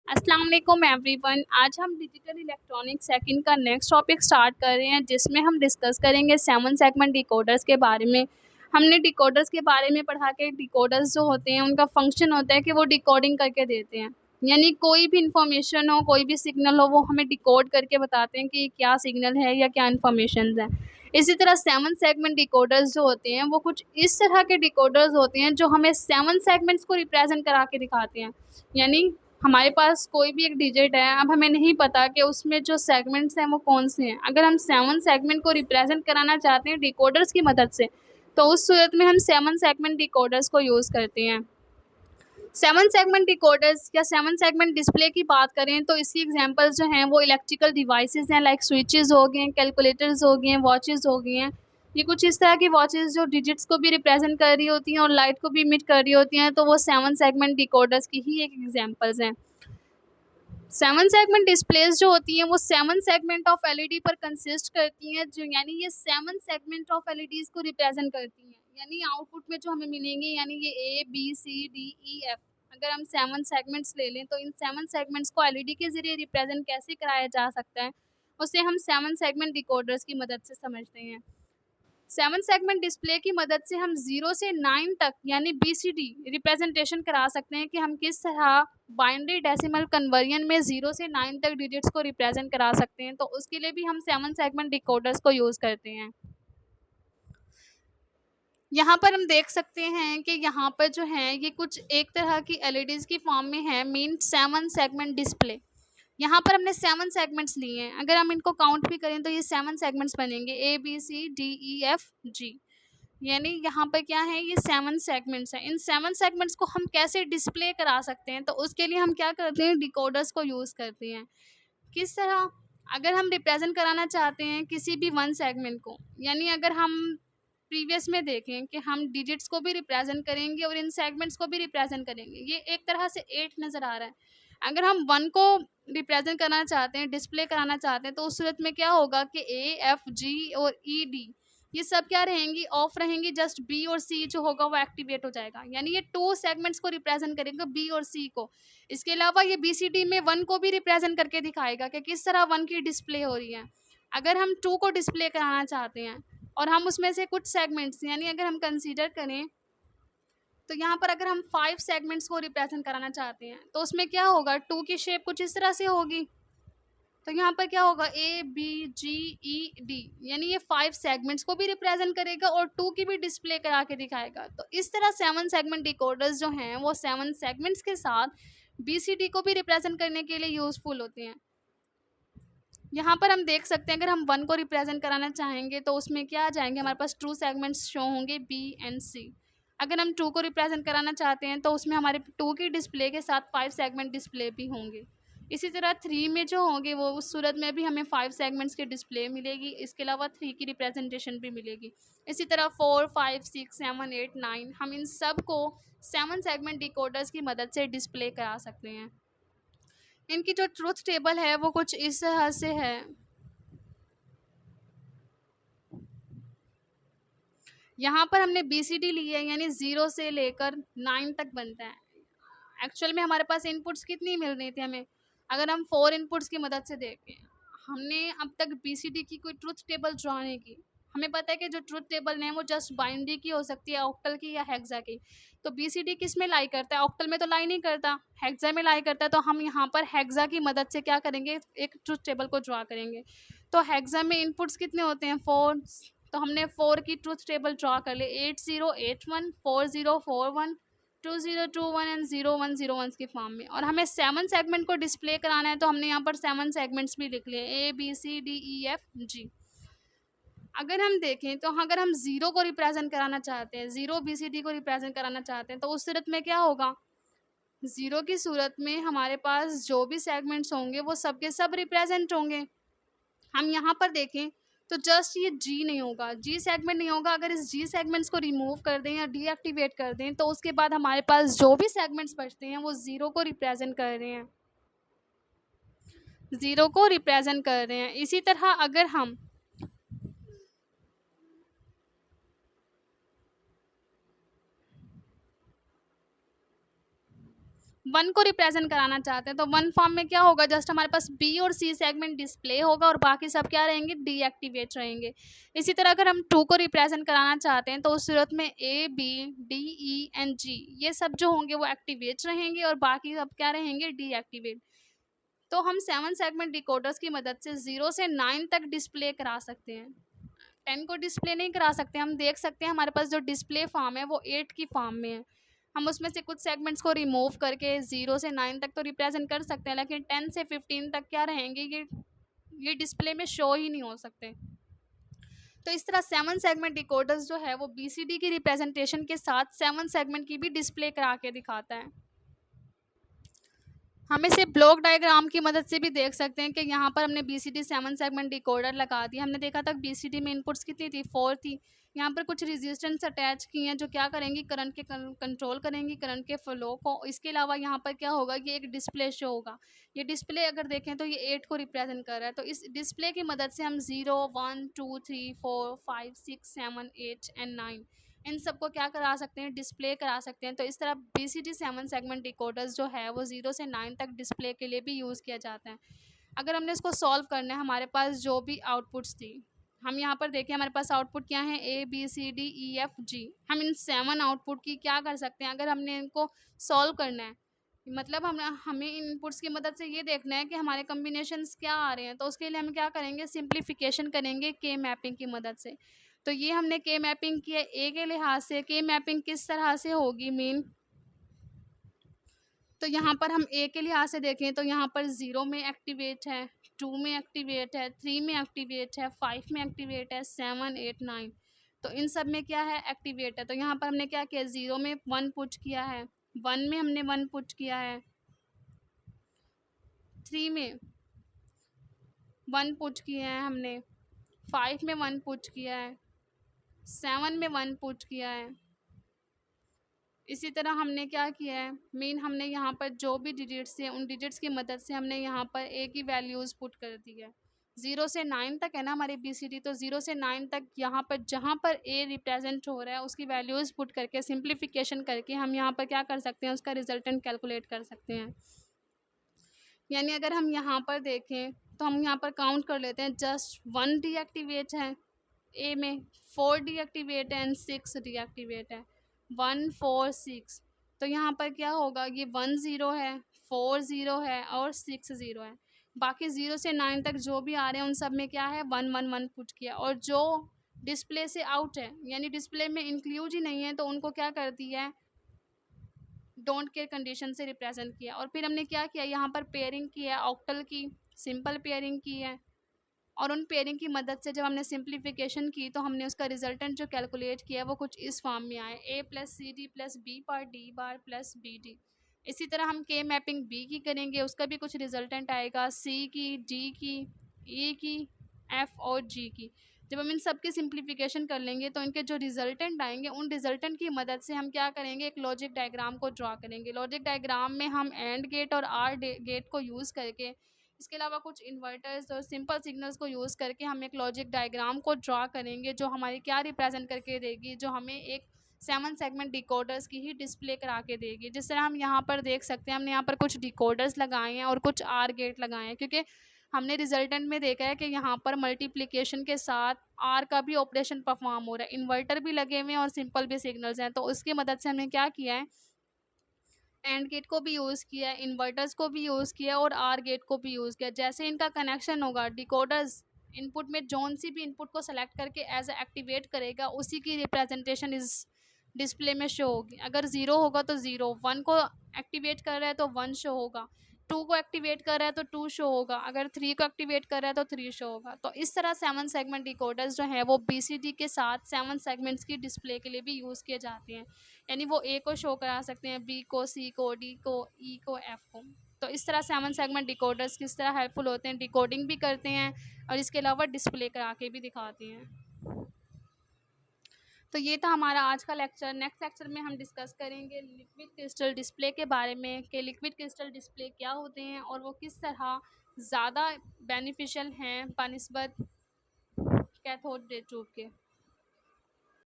अस्सलाम वालेकुम एवरीवन। आज हम डिजिटल इलेक्ट्रॉनिक सेकंड का नेक्स्ट टॉपिक स्टार्ट कर रहे हैं, जिसमें हम डिस्कस करेंगे 7 सेगमेंट डिकोडर्स के बारे में। हमने डिकोडर्स के बारे में पढ़ा कि डिकोडर्स जो होते हैं उनका फंक्शन होता है कि वो डिकोडिंग करके देते हैं, यानी कोई भी इंफॉर्मेशन हो, कोई भी सिग्नल हो, वो हमें डिकोड करके बताते हैं कि क्या सिग्नल है या क्या इन्फॉर्मेशन है। इसी तरह 7 सेगमेंट डिकोडर्स जो होते हैं वो कुछ इस तरह के डिकोडर्स होते हैं जो हमें 7 सेगमेंट्स को रिप्रेजेंट करा के दिखाते हैं। यानी हमारे पास कोई भी एक डिजिट है, अब हमें नहीं पता कि उसमें जो सेगमेंट्स हैं वो कौन से हैं। अगर हम 7 सेगमेंट को रिप्रेजेंट कराना चाहते हैं डिकोडर्स की मदद से, तो उस सूरत में हम 7 सेगमेंट डिकोडर्स को यूज़ करते हैं। 7 सेगमेंट डिकोडर्स या 7 सेगमेंट डिस्प्ले की बात करें तो इसकी एग्जांपल्स जो हैं वो इलेक्ट्रिकल डिवाइसेस हैं, लाइक स्विचेस हो गए हैं, कैलकुलेटर्स हो गए हैं, वॉचेस हो गई हैं। ये कुछ इस तरह की वॉचेस जो डिजिट्स को भी रिप्रेजेंट कर रही होती हैं और लाइट को भी इमिट कर रही होती हैं, तो वो 7 सेगमेंट डिकोडर्स की ही एक एग्जांपल्स हैं। 7 सेगमेंट डिस्प्लेस जो होती हैं वो 7 सेगमेंट ऑफ एलईडी पर कंसिस्ट करती हैं, जो यानी ये 7 सेगमेंट ऑफ एलईडीज को रिप्रेजेंट करती हैं। यानी आउटपुट में जो हमें मिलेंगे, यानी ये A B C D E F, अगर हम 7 सेगमेंट्स ले लें तो इन 7 सेगमेंट्स को एलईडी के जरिए रिप्रेजेंट कैसे कराया जा सकता है, उसे हम 7 सेगमेंट डिकोडर्स की मदद से समझते हैं। 7 सेगमेंट डिस्प्ले की मदद से हम 0 से 9 तक यानी बीसीडी रिप्रेजेंटेशन करा सकते हैं कि हम किस तरह बाइनरी डेसिमल कन्वर्जन में 0 से 9 तक डिजिट्स को रिप्रेजेंट करा सकते हैं, तो उसके लिए भी हम 7 सेगमेंट डिकोडर्स को यूज़ करते हैं। यहाँ पर हम देख सकते हैं कि यहाँ पर जो है ये कुछ एक तरह की एलईडीज की फॉर्म में है, मीन 7 सेगमेंट डिस्प्ले। यहाँ पर हमने 7 सेगमेंट्स लिए हैं, अगर हम इनको काउंट भी करें तो ये 7 सेगमेंट्स बनेंगे, A B C D E F G. यानी यहाँ पर क्या है, ये 7 सेगमेंट्स हैं। इन 7 सेगमेंट्स को हम कैसे डिस्प्ले करा सकते हैं, तो उसके लिए हम क्या करते हैं, डिकोडर्स को यूज़ करते हैं। किस तरह, अगर हम रिप्रेजेंट कराना चाहते हैं किसी भी वन सेगमेंट को, यानी अगर हम प्रीवियस में देखें कि हम डिजिट्स को भी रिप्रेजेंट करेंगे और इन सेगमेंट्स को भी रिप्रेजेंट करेंगे, ये एक तरह से 8 नज़र आ रहा है। अगर हम 1 को रिप्रेजेंट करना चाहते हैं, डिस्प्ले कराना चाहते हैं, तो उस सूरत में क्या होगा कि ए एफ जी और ई डी ये सब क्या रहेंगी, ऑफ रहेंगी। जस्ट बी और सी जो होगा वो एक्टिवेट हो जाएगा, यानी ये 2 सेगमेंट्स को रिप्रेजेंट करेंगे, बी और सी को। इसके अलावा ये बी सी डी में 1 को भी रिप्रेजेंट करके दिखाएगा कि किस तरह 1 की डिस्प्ले हो रही है। अगर हम 2 को डिस्प्ले कराना चाहते हैं और हम उसमें से कुछ सेगमेंट्स, यानी अगर हम कंसीडर करें तो यहाँ पर अगर हम 5 सेगमेंट्स को रिप्रेजेंट कराना चाहते हैं, तो उसमें क्या होगा, 2 की शेप कुछ इस तरह से होगी। तो यहाँ पर क्या होगा, A B ji E D, यानी ये 5 सेगमेंट्स को भी रिप्रेजेंट करेगा और 2 की भी डिस्प्ले करा के दिखाएगा। तो इस तरह 7 सेगमेंट डिकोडर्स जो हैं वो 7 सेगमेंट्स के साथ बीसीडी को भी रिप्रेजेंट करने के लिए यूजफुल होते हैं। यहाँ पर हम देख सकते हैं, अगर हम 1 को रिप्रेजेंट कराना चाहेंगे तो उसमें क्या आ जाएंगे, हमारे पास ट्रू सेगमेंट्स शो होंगे बी एंड सी। अगर हम 2 को रिप्रेजेंट कराना चाहते हैं तो उसमें हमारे 2 की डिस्प्ले के साथ 5 सेगमेंट डिस्प्ले भी होंगे। इसी तरह 3 में जो होंगे वो उस सूरत में भी हमें 5 सेगमेंट्स की डिस्प्ले मिलेगी, इसके अलावा 3 की रिप्रेजेंटेशन भी मिलेगी। इसी तरह 4 5 6 7 8 9 हम इन सब को 7 सेगमेंट डिकोडर्स की मदद से डिस्प्ले करा सकते हैं। इनकी जो ट्रुथ टेबल है वो कुछ इस तरह से है। यहाँ पर हमने बीसीडी ली है, यानी 0 से लेकर 9 तक बनता है। एक्चुअल में हमारे पास इनपुट्स कितनी मिल रही थी हमें, अगर हम 4 इनपुट्स की मदद से देखें, हमने अब तक बीसीडी की कोई ट्रुथ टेबल ड्रॉ नहीं की। हमें पता है कि जो ट्रुथ टेबल है वो जस्ट बाइनरी की हो सकती है, ऑक्टल की या हेक्सा की। तो बीसीडी किस में लाई करता है, ऑक्टल में तो लाई नहीं करता, हेक्सा में लाई करता है। तो हम यहाँ पर हेक्सा की मदद से क्या करेंगे, एक ट्रुथ टेबल को ड्रॉ करेंगे। तो हेक्सा में इनपुट्स कितने होते हैं, 4। तो हमने 4 की ट्रुथ टेबल ड्रॉ कर ली, 8081 4041 2021 एंड 0101 की फॉर्म में। और हमें 7 सेगमेंट को डिस्प्ले कराना है, तो हमने यहाँ पर 7 सेगमेंट्स भी लिख लिए, A B C D E F G. अगर हम देखें तो अगर हम 0 को रिप्रेजेंट कराना चाहते हैं, 0 बी सी डी को रिप्रेजेंट कराना चाहते हैं, तो उस सूरत में क्या होगा, 0 की सूरत में हमारे पास जो भी सेगमेंट्स होंगे वो सब के सब रिप्रेजेंट होंगे। हम यहाँ पर देखें तो जस्ट ये जी नहीं होगा, जी सेगमेंट नहीं होगा। अगर इस जी सेगमेंट्स को रिमूव कर दें या डीएक्टिवेट कर दें, तो उसके बाद हमारे पास जो भी सेगमेंट्स बचते हैं वो 0 को रिप्रेजेंट कर रहे हैं, 0 को रिप्रेजेंट कर रहे हैं। इसी तरह अगर हम 1 को रिप्रेजेंट कराना चाहते हैं तो 1 फॉर्म में क्या होगा, जस्ट हमारे पास बी और सी सेगमेंट डिस्प्ले होगा और बाकी सब क्या रहेंगे, डीएक्टिवेट रहेंगे। इसी तरह अगर हम 2 को रिप्रेजेंट कराना चाहते हैं तो उस सूरत में A B D E and G ये सब जो होंगे वो एक्टिवेट रहेंगे और बाकी सब क्या रहेंगे, डीएक्टिवेट। तो हम 7 सेगमेंट डिकोडर्स की मदद से 0 से 9 तक डिस्प्ले करा सकते हैं। 10 को डिस्प्ले नहीं करा सकते। हम देख सकते हैं हमारे पास जो डिस्प्ले फॉर्म है वो 8 की फॉर्म में है। हम उसमें से कुछ सेगमेंट्स को रिमूव करके 0 से 9 तक तो रिप्रेजेंट कर सकते हैं, लेकिन 10 से 15 तक क्या रहेंगे, ये डिस्प्ले में शो ही नहीं हो सकते। तो इस तरह 7 सेगमेंट डिकोडर्स जो है वो बीसीडी की रिप्रेजेंटेशन के साथ 7 सेगमेंट की भी डिस्प्ले करा के दिखाता है। हम इसे ब्लॉक डायग्राम की मदद से भी देख सकते हैं कि यहाँ पर हमने बीसीडी 7 सेगमेंट डिकोडर लगा दिया। हमने देखा था बीसीडी में इनपुट्स कितनी थी, 4 थी। यहाँ पर कुछ रेजिस्टेंस अटैच की हैं जो क्या करेंगी, करंट के कंट्रोल करेंगी, करंट के फ्लो को। इसके अलावा यहाँ पर क्या होगा, ये एक डिस्प्ले शो होगा। ये डिस्प्ले अगर देखें तो ये 8 को रिप्रेजेंट कर रहा है। तो इस डिस्प्ले की मदद से हम 0 1 2 3 4 5 6 7 8 एंड 9 इन सबको क्या करा सकते हैं, डिस्प्ले करा सकते हैं। तो इस तरह बीसीडी 7 सेगमेंट डिकोडर्स जो है वो 0 से 9 तक डिस्प्ले के लिए भी यूज़ किया जाता है। अगर हमने इसको सॉल्व करना है, हमारे पास जो भी आउटपुट्स थी, हम यहाँ पर देखें हमारे पास आउटपुट क्या है, A B C D E F G. हम इन 7 आउटपुट की क्या कर सकते हैं, अगर हमने इनको सॉल्व करना है, मतलब हमें इनपुट्स की मदद से ये देखना है कि हमारे कम्बिनेशंस क्या आ रहे हैं, तो उसके लिए हम क्या करेंगे, सिंप्लीफिकेशन करेंगे के मैपिंग की मदद से। तो ये हमने के मैपिंग किया ए के लिहाज से। के मैपिंग किस तरह से होगी मीन, तो यहाँ पर हम ए के लिहाज से देखें तो यहाँ पर 0 में एक्टिवेट है, 2 में एक्टिवेट है, 3 में एक्टिवेट है, 5 में एक्टिवेट है, 7 8 9। तो इन सब में क्या है, एक्टिवेट है। तो यहाँ पर हमने क्या किया, 0 में 1 पुट किया है, 1 में हमने 1 पुट किया है, 3 में 1 पुट किया है हमने, 5 में 1 पुट किया है, 7 में 1 पुट किया है। इसी तरह हमने क्या किया है, मेन हमने यहाँ पर जो भी डिजिट्स हैं उन डिजिट्स की मदद से हमने यहाँ पर ए की वैल्यूज़ पुट कर दी है। 0 से 9 तक है ना हमारी बीसीडी, तो 0 से 9 तक यहाँ पर जहाँ पर ए रिप्रेजेंट हो रहा है उसकी वैल्यूज़ पुट करके सिंप्लीफिकेशन करके हम यहाँ पर क्या कर सकते हैं, उसका रिजल्टेंट कैलकुलेट कर सकते हैं। यानी अगर हम यहाँ पर देखें तो हम यहाँ पर काउंट कर लेते हैं, जस्ट 1 डीएक्टिवेट है ए में, 4 डीएक्टिवेट है एंड 6 डीएक्टिवेट है, 1 4 6। तो यहाँ पर क्या होगा, ये 1 0 है, 4 0 है और 6 0 है। बाकी 0 से 9 तक जो भी आ रहे हैं उन सब में क्या है, 1 1 1 पुट किया। और जो डिस्प्ले से आउट है यानी डिस्प्ले में इंक्लूड ही नहीं है तो उनको क्या कर दिया है, डोंट केयर कंडीशन से रिप्रेजेंट किया। और फिर हमने क्या किया, यहाँ पर पेयरिंग की है, ऑक्टल की सिंपल पेयरिंग की है। और उन पेयरिंग की मदद से जब हमने सिंप्लीफिकेशन की तो हमने उसका रिजल्टेंट जो कैलकुलेट किया वो कुछ इस फॉर्म में आया, A plus C D plus B bar D bar plus B D. इसी तरह हम के मैपिंग बी की करेंगे, उसका भी कुछ रिजल्टेंट आएगा, सी की, डी की, ई की, एफ और जी की। जब हम इन सब की सिंप्लीफिकेशन कर लेंगे तो इनके जो रिजल्टेंट आएंगे उन रिजल्टेंट की मदद से हम क्या करेंगे, एक लॉजिक डायग्राम को ड्रा करेंगे। लॉजिक डायग्राम में हम एंड गेट और आर गेट को यूज़ करके, इसके अलावा कुछ इन्वर्टर्स और सिंपल सिग्नल्स को यूज़ करके हम एक लॉजिक डायग्राम को ड्रा करेंगे जो हमारी क्या रिप्रेजेंट करके देगी, जो हमें एक 7 सेगमेंट डिकोडर्स की ही डिस्प्ले करा के देगी। जिस तरह हम यहाँ पर देख सकते हैं, हमने यहाँ पर कुछ डिकोडर्स लगाए हैं और कुछ आर गेट लगाए हैं, क्योंकि हमने रिजल्टेंट में देखा है कि यहाँ पर मल्टीप्लिकेशन के साथ आर का भी ऑपरेशन परफॉर्म हो रहा है, इन्वर्टर भी लगे हुए हैं और सिंपल भी सिग्नल्स हैं। तो उसकी मदद से हमने क्या किया है, एंड गेट को भी यूज़ किया, इन्वर्टर्स को भी यूज़ किया और आर गेट को भी यूज़ किया। जैसे इनका कनेक्शन होगा, डिकोडर्स इनपुट में जौन सी भी इनपुट को सेलेक्ट करके एज एक्टिवेट करेगा उसी की रिप्रेजेंटेशन इस डिस्प्ले में शो होगी। अगर 0 होगा तो 0, 1 को एक्टिवेट कर रहा है तो 1 शो होगा, 2 को एक्टिवेट कर रहा है तो 2 शो होगा, अगर 3 को एक्टिवेट कर रहा है तो 3 शो होगा। तो इस तरह 7 सेगमेंट डिकोडर्स जो है वो बीसीडी के साथ 7 सेगमेंट्स की डिस्प्ले के लिए भी यूज़ किए जाते हैं। यानी वो ए को शो करा सकते हैं, बी को, सी को, डी को, ई को, एफ को। तो इस तरह 7 सेगमेंट डिकोडर्स किस तरह हेल्पफुल होते हैं, डिकोडिंग भी करते हैं और इसके अलावा डिस्प्ले करा के भी दिखाते हैं। तो ये था हमारा आज का लेक्चर। नेक्स्ट लेक्चर में हम डिस्कस करेंगे लिक्विड क्रिस्टल डिस्प्ले के बारे में कि लिक्विड क्रिस्टल डिस्प्ले क्या होते हैं और वो किस तरह ज़्यादा बेनिफिशियल हैं बनिस्बत कैथोड रे ट्यूब के।